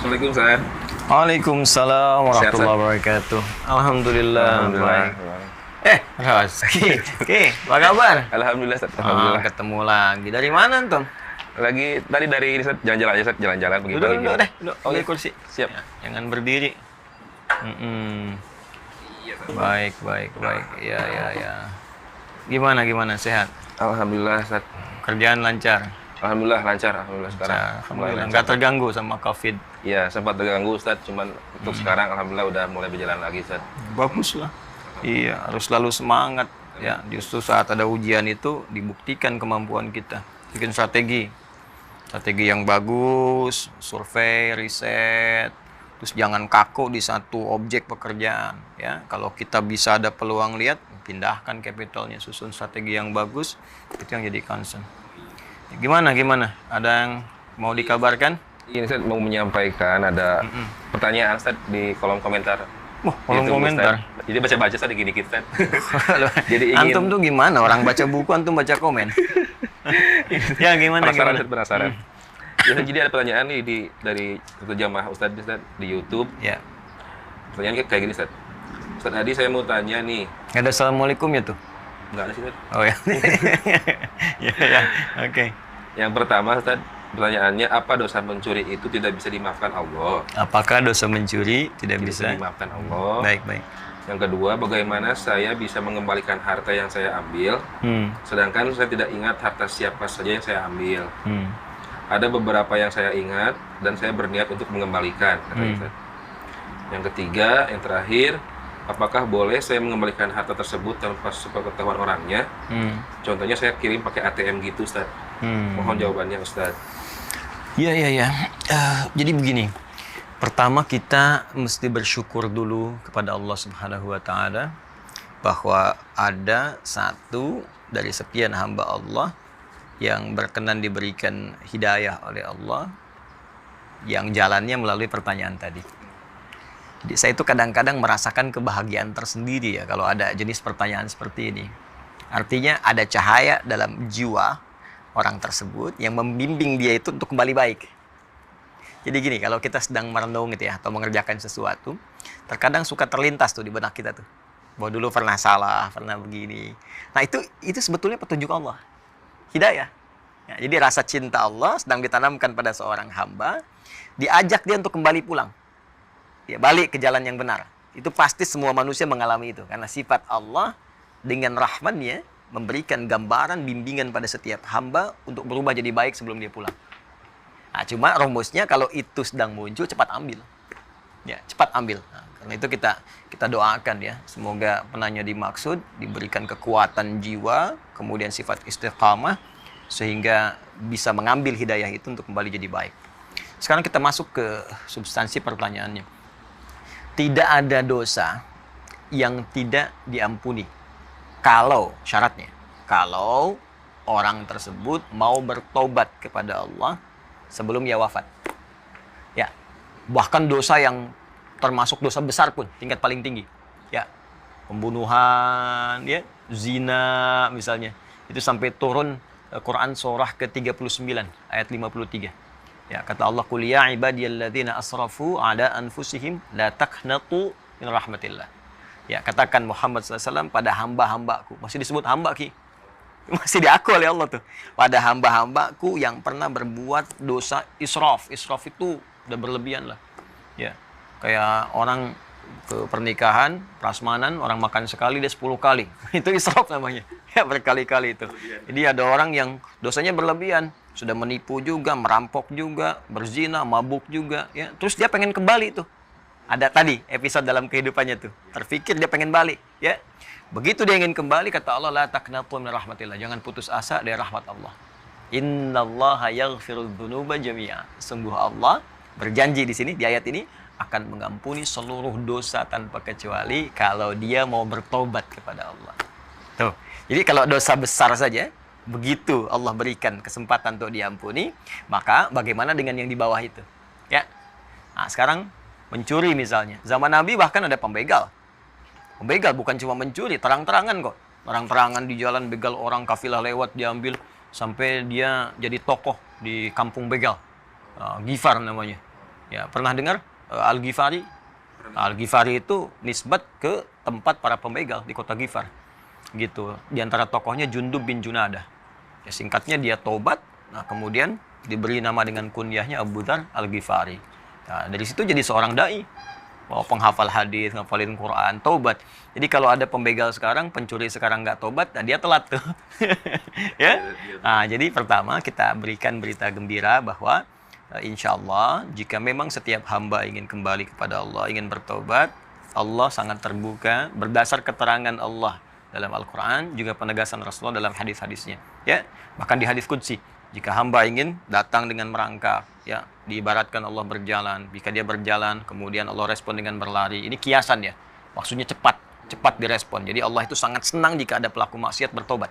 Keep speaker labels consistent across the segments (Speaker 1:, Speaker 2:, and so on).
Speaker 1: Assalamualaikum Ustaz.
Speaker 2: Waalaikumsalam
Speaker 1: Sehat,
Speaker 2: warahmatullahi
Speaker 1: Ustaz?
Speaker 2: wabarakatuh. Alhamdulillah,
Speaker 1: Alhamdulillah.
Speaker 2: baik. Oke, apa kabar?
Speaker 1: Alhamdulillah Ustaz. Alhamdulillah.
Speaker 2: Ketemu lagi. Dari mana, Anton?
Speaker 1: Tadi dari ini Ustaz, jalan-jalan aja Ustaz, jalan-jalan
Speaker 2: Duduk,
Speaker 1: pagi-pagi.
Speaker 2: duduk deh, duduk.
Speaker 1: Oh,
Speaker 2: Ambil
Speaker 1: iya.
Speaker 2: kursi.
Speaker 1: Siap.
Speaker 2: Ya, jangan berdiri.
Speaker 1: Iya, Ustaz.
Speaker 2: Baik, baik, baik. Ya. Gimana, sehat?
Speaker 1: Alhamdulillah Ustaz.
Speaker 2: Kerjaan lancar?
Speaker 1: Alhamdulillah lancar, alhamdulillah sekarang.
Speaker 2: Alhamdulillah.
Speaker 1: Mulai
Speaker 2: Nggak
Speaker 1: lancar.
Speaker 2: terganggu sama COVID.
Speaker 1: Iya, sempat terganggu Ustaz, cuman untuk sekarang alhamdulillah udah mulai berjalan lagi Ustaz.
Speaker 2: Bagus lah. Iya, harus selalu semangat. Ya, justru saat ada ujian itu dibuktikan kemampuan kita. Bikin strategi yang bagus, survei, riset, terus jangan kaku di satu objek pekerjaan. Ya, kalau kita bisa ada peluang lihat, pindahkan capitalnya, susun strategi yang bagus, itu yang jadi concern. Gimana? Ada yang mau dikabarkan?
Speaker 1: Ini Ustaz mau menyampaikan ada pertanyaan Ustaz di kolom komentar.
Speaker 2: Wah, kolom
Speaker 1: YouTube,
Speaker 2: komentar.
Speaker 1: Ustaz. Jadi baca-baca Ustaz dikit-dikit Ustaz. Jadi ingin
Speaker 2: Antum tuh gimana? Orang baca buku, antum baca komen. Ya, gimana?
Speaker 1: penasaran Ustaz, penasaran. Jadi ada pertanyaan nih dari satu jamaah Ustaz di YouTube.
Speaker 2: Ya.
Speaker 1: Pertanyaan kayak gini Ustaz. Ustaz Hadi, saya mau tanya nih.
Speaker 2: Nggak ada assalamualaikum ya tuh?
Speaker 1: Enggak ada sih Ustaz.
Speaker 2: Oh ya. Ya. Oke.
Speaker 1: Yang pertama Ustaz, pertanyaannya apa dosa mencuri itu tidak bisa dimaafkan Allah?
Speaker 2: Apakah dosa mencuri tidak
Speaker 1: Tidak
Speaker 2: bisa?
Speaker 1: dimaafkan Allah.
Speaker 2: Baik.
Speaker 1: Yang kedua, bagaimana saya bisa mengembalikan harta yang saya ambil, sedangkan saya tidak ingat harta siapa saja yang saya ambil. Ada beberapa yang saya ingat dan saya berniat untuk mengembalikan, katanya Ustaz. Yang ketiga, yang terakhir, apakah boleh saya mengembalikan harta tersebut tanpa sepengetahuan orangnya? Contohnya saya kirim pakai ATM gitu, Ustaz. Mohon jawabannya, Ustaz.
Speaker 2: Iya. Jadi begini. Pertama kita mesti bersyukur dulu kepada Allah Subhanahu wa taala bahwa ada satu dari sekian hamba Allah yang berkenan diberikan hidayah oleh Allah yang jalannya melalui pertanyaan tadi. Jadi saya itu kadang-kadang merasakan kebahagiaan tersendiri ya kalau ada jenis pertanyaan seperti ini. Artinya ada cahaya dalam jiwa orang tersebut yang membimbing dia itu untuk kembali baik. Jadi gini, kalau kita sedang merenung gitu ya atau mengerjakan sesuatu, terkadang suka terlintas tuh di benak kita tuh. Bahwa dulu pernah salah, pernah begini. Nah, itu sebetulnya petunjuk Allah. Hidayah. Ya, jadi rasa cinta Allah sedang ditanamkan pada seorang hamba, diajak dia untuk kembali pulang. Ya, balik ke jalan yang benar. Itu pasti semua manusia mengalami itu karena sifat Allah dengan rahman-Nya memberikan gambaran bimbingan pada setiap hamba untuk berubah jadi baik sebelum dia pulang. Nah, cuma rumusnya kalau itu sedang muncul cepat ambil. Ya, cepat ambil. Nah, karena itu kita doakan ya, semoga penanya dimaksud diberikan kekuatan jiwa, kemudian sifat istiqamah sehingga bisa mengambil hidayah itu untuk kembali jadi baik. Sekarang kita masuk ke substansi pertanyaannya. Tidak ada dosa yang tidak diampuni. Kalau orang tersebut mau bertobat kepada Allah sebelum ia wafat. Ya, bahkan dosa yang termasuk dosa besar pun, tingkat paling tinggi. Ya, pembunuhan, ya, zina misalnya. Itu sampai turun Quran surah ke-39 ayat 53. Ya, kata Allah, "Qul ya ibadiyalladzina asrafu ala anfusihim la taqnatu min rahmatillah." Ya, katakan Muhammad SAW pada hamba-hambaku. Masih disebut hamba, Ki. Masih diaku oleh Allah tuh. Pada hamba-hambaku yang pernah berbuat dosa israf. Israf itu udah berlebihan lah. Ya, kayak orang ke pernikahan, prasmanan, orang makan sekali, dia 10 kali. Itu israf namanya. Ya, berkali-kali itu. Jadi ada orang yang dosanya berlebihan. Sudah menipu juga, merampok juga, berzina, mabuk juga. Ya, terus dia pengen kembali tuh. Ada tadi episode dalam kehidupannya tuh. Terfikir dia pengen balik, ya. Begitu dia ingin kembali, kata Allah, la taqnatu min rahmatillah. Jangan putus asa dari rahmat Allah. Innallaha yaghfirudz dzunuba jami'a. Sungguh Allah berjanji di sini di ayat ini akan mengampuni seluruh dosa tanpa kecuali kalau dia mau bertobat kepada Allah. Tuh. Jadi kalau dosa besar saja begitu Allah berikan kesempatan untuk diampuni, maka bagaimana dengan yang di bawah itu? Ya. Nah, sekarang mencuri misalnya. Zaman Nabi bahkan ada pembegal. Pembegal bukan cuma mencuri, terang-terangan kok. Terang-terangan di jalan begal orang, kafilah lewat diambil sampai dia jadi tokoh di kampung begal. Ghifar namanya. Ya, pernah dengar Al-Ghifari? Al-Ghifari itu nisbat ke tempat para pembegal di kota Ghifar. Gitu. Di antara tokohnya Jundub bin Junadah. Ya, singkatnya dia tobat, nah kemudian diberi nama dengan kunyahnya Abu Dzar Al-Ghifari. Nah, dari situ jadi seorang dai. Penghafal hadis, ngafalin Quran, tobat. Jadi kalau ada pembegal sekarang, pencuri sekarang nggak tobat, nah dia telat tuh. Ya. Nah, jadi pertama kita berikan berita gembira bahwa insya Allah jika memang setiap hamba ingin kembali kepada Allah, ingin bertobat, Allah sangat terbuka berdasar keterangan Allah dalam Al-Quran, juga penegasan Rasulullah dalam hadis-hadisnya. Ya, bahkan di hadis qudsi, jika hamba ingin datang dengan merangkak, ya, diibaratkan Allah berjalan. Jika dia berjalan, kemudian Allah respon dengan berlari. Ini kiasan ya, maksudnya cepat direspon. Jadi Allah itu sangat senang jika ada pelaku maksiat bertobat.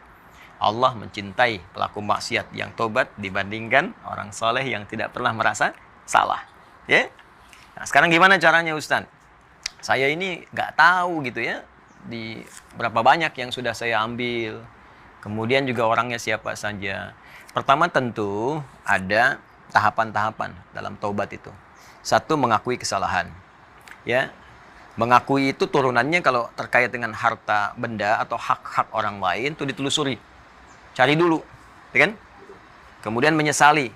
Speaker 2: Allah mencintai pelaku maksiat yang tobat dibandingkan orang soleh yang tidak pernah merasa salah. Ya. Nah, sekarang gimana caranya Ustaz? Saya ini nggak tahu gitu ya, di berapa banyak yang sudah saya ambil. Kemudian juga orangnya siapa saja. Pertama tentu ada tahapan-tahapan dalam taubat itu. Satu, mengakui kesalahan. Ya. Mengakui itu turunannya kalau terkait dengan harta benda atau hak-hak orang lain itu ditelusuri. Cari dulu, ya kan? Kemudian menyesali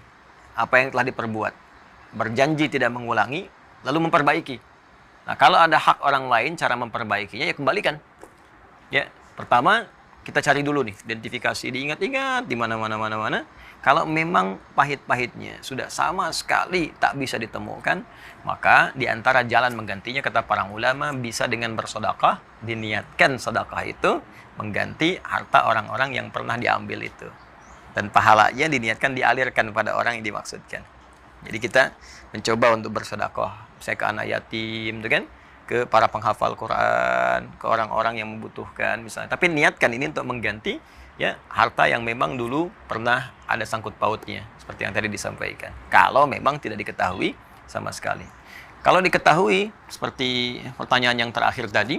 Speaker 2: apa yang telah diperbuat. Berjanji tidak mengulangi, lalu memperbaiki. Nah, kalau ada hak orang lain, cara memperbaikinya ya kembalikan. Ya, pertama kita cari dulu nih, identifikasi, diingat-ingat di mana. Kalau memang pahit-pahitnya sudah sama sekali tak bisa ditemukan, maka di antara jalan menggantinya kata para ulama bisa dengan bersedekah, diniatkan sedekah itu mengganti harta orang-orang yang pernah diambil itu. Dan pahalanya diniatkan dialirkan pada orang yang dimaksudkan. Jadi kita mencoba untuk bersedekah, misalnya ke anak yatim, gitu kan? Ke para penghafal Quran, ke orang-orang yang membutuhkan misalnya. Tapi niatkan ini untuk mengganti ya harta yang memang dulu pernah ada sangkut pautnya, seperti yang tadi disampaikan. Kalau memang tidak diketahui sama sekali. Kalau diketahui seperti pertanyaan yang terakhir tadi,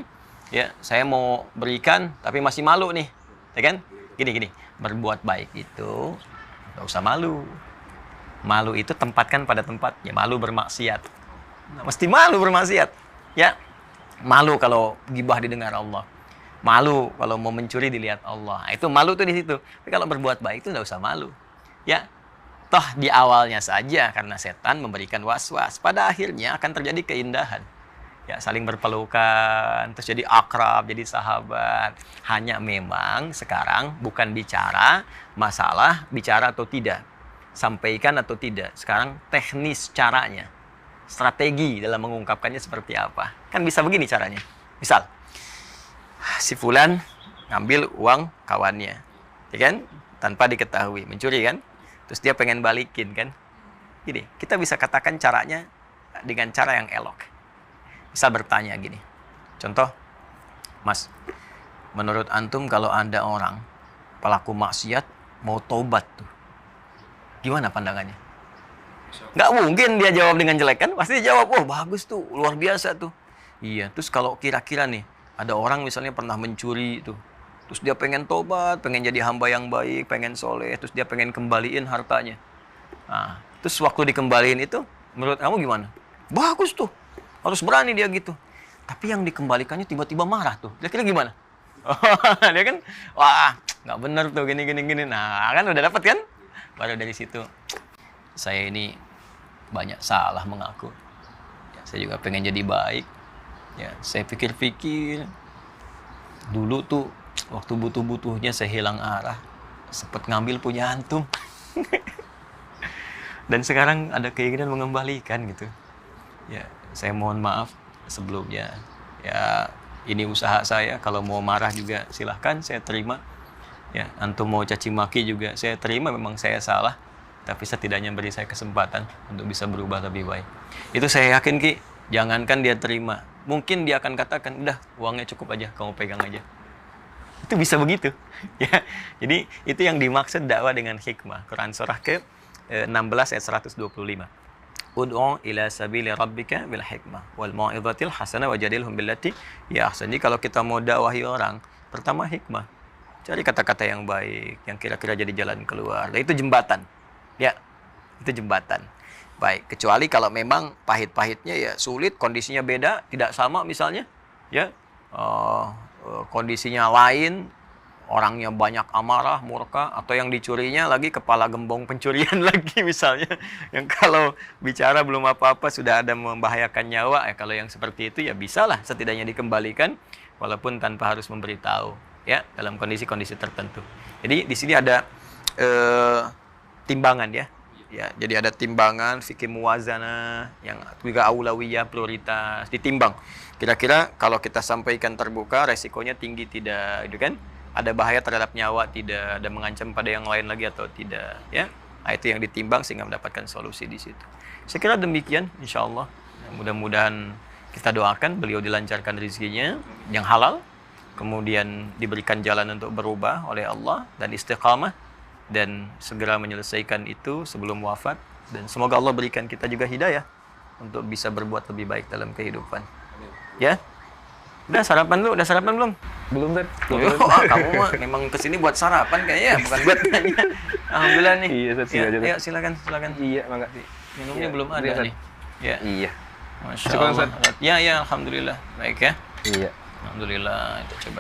Speaker 2: ya saya mau berikan tapi masih malu nih, ya kan? Gini, berbuat baik itu nggak usah malu. Malu itu tempatkan pada tempatnya. Malu bermaksiat, mesti malu bermaksiat. Ya, malu kalau gibah didengar Allah. Malu kalau mau mencuri dilihat Allah. Nah, itu malu tuh di situ. Tapi kalau berbuat baik itu nggak usah malu. Ya, toh di awalnya saja karena setan memberikan was-was. Pada akhirnya akan terjadi keindahan. Ya, saling berpelukan, terus jadi akrab, jadi sahabat. Hanya memang sekarang bukan bicara masalah bicara atau tidak, sampaikan atau tidak. Sekarang teknis caranya. Strategi dalam mengungkapkannya seperti apa. Kan bisa begini caranya. Misal, si fulan ngambil uang kawannya, ya kan? Tanpa diketahui, mencuri kan? Terus dia pengen balikin kan? Gini, kita bisa katakan caranya dengan cara yang elok. Misal bertanya gini. Contoh, Mas, menurut antum kalau ada orang pelaku maksiat mau tobat tuh, gimana pandangannya? Nggak mungkin dia jawab dengan jelek kan? Pasti dia jawab, oh bagus tuh, luar biasa tuh. Iya, terus kalau kira-kira nih, ada orang misalnya pernah mencuri tuh. Terus dia pengen tobat, pengen jadi hamba yang baik, pengen soleh, terus dia pengen kembaliin hartanya. Nah, terus waktu dikembaliin itu, menurut kamu gimana? Bagus tuh, harus berani dia gitu. Tapi yang dikembalikannya tiba-tiba marah tuh. Kira-kira gimana? Dia kan, wah nggak bener tuh, gini. Nah, kan udah dapat kan? Baru dari situ, saya ini banyak salah mengaku. Ya, saya juga pengen jadi baik. Ya, saya pikir-pikir. Dulu tuh, waktu butuh-butuhnya saya hilang arah. Sempet ngambil punya antum. Dan sekarang ada keinginan mengembalikan gitu. Ya, saya mohon maaf sebelumnya. Ya, ini usaha saya. Kalau mau marah juga silahkan, saya terima. Ya, antum mau caci maki juga saya terima, memang saya salah. Tapi setidaknya beri saya kesempatan untuk bisa berubah lebih baik. Itu saya yakin Ki, jangankan dia terima. Mungkin dia akan katakan, udah uangnya cukup aja, kamu pegang aja. Itu bisa begitu. Ya, jadi itu yang dimaksud dakwah dengan hikmah. Quran surah ke-16 ayat 125. Ud'u ila sabili rabbika bil hikmah wal mau'izatil hasanah wajadilhum billati ya ahsan. Jadi kalau kita mau dakwahi orang, pertama hikmah. Cari kata-kata yang baik, yang kira-kira jadi jalan keluar. Nah, itu jembatan. Ya, itu jembatan. Baik, kecuali kalau memang pahit-pahitnya ya sulit, kondisinya beda, tidak sama misalnya, ya kondisinya lain, orangnya banyak amarah, murka, atau yang dicurinya lagi kepala gembong pencurian lagi misalnya, yang kalau bicara belum apa-apa sudah ada membahayakan nyawa, kalau yang seperti itu ya bisalah setidaknya dikembalikan, walaupun tanpa harus memberitahu, ya dalam kondisi-kondisi tertentu. Jadi di sini ada timbangan ya. Ya, jadi ada timbangan fikih muwazanah yang juga aulawiyah prioritas ditimbang. Kira-kira kalau kita sampaikan terbuka resikonya tinggi tidak, itu kan? Ada bahaya terhadap nyawa tidak, ada mengancam pada yang lain lagi atau tidak, ya. Nah, itu yang ditimbang sehingga mendapatkan solusi di situ. Saya kira demikian insyaallah. Mudah-mudahan kita doakan beliau dilancarkan rezekinya yang halal, kemudian diberikan jalan untuk berubah oleh Allah dan istiqamah, dan segera menyelesaikan itu sebelum wafat, dan semoga Allah berikan kita juga hidayah untuk bisa berbuat lebih baik dalam kehidupan. Ya, udah sarapan lu, udah sarapan belum?
Speaker 1: Belum, Ted.
Speaker 2: Kamu mah memang kesini buat sarapan kayaknya, bukan buat nanya. Alhamdulillah nih.
Speaker 1: Iya, Ted,
Speaker 2: ya,
Speaker 1: aja, Ted.
Speaker 2: ayo silakan.
Speaker 1: Iya, makasih.
Speaker 2: Minumnya
Speaker 1: Iya,
Speaker 2: belum ada
Speaker 1: Ted.
Speaker 2: nih. Ya.
Speaker 1: Iya.
Speaker 2: Masya
Speaker 1: Syukur,
Speaker 2: Allah.
Speaker 1: Ted.
Speaker 2: Ya, alhamdulillah. Baik ya.
Speaker 1: Iya.
Speaker 2: Alhamdulillah. Itu coba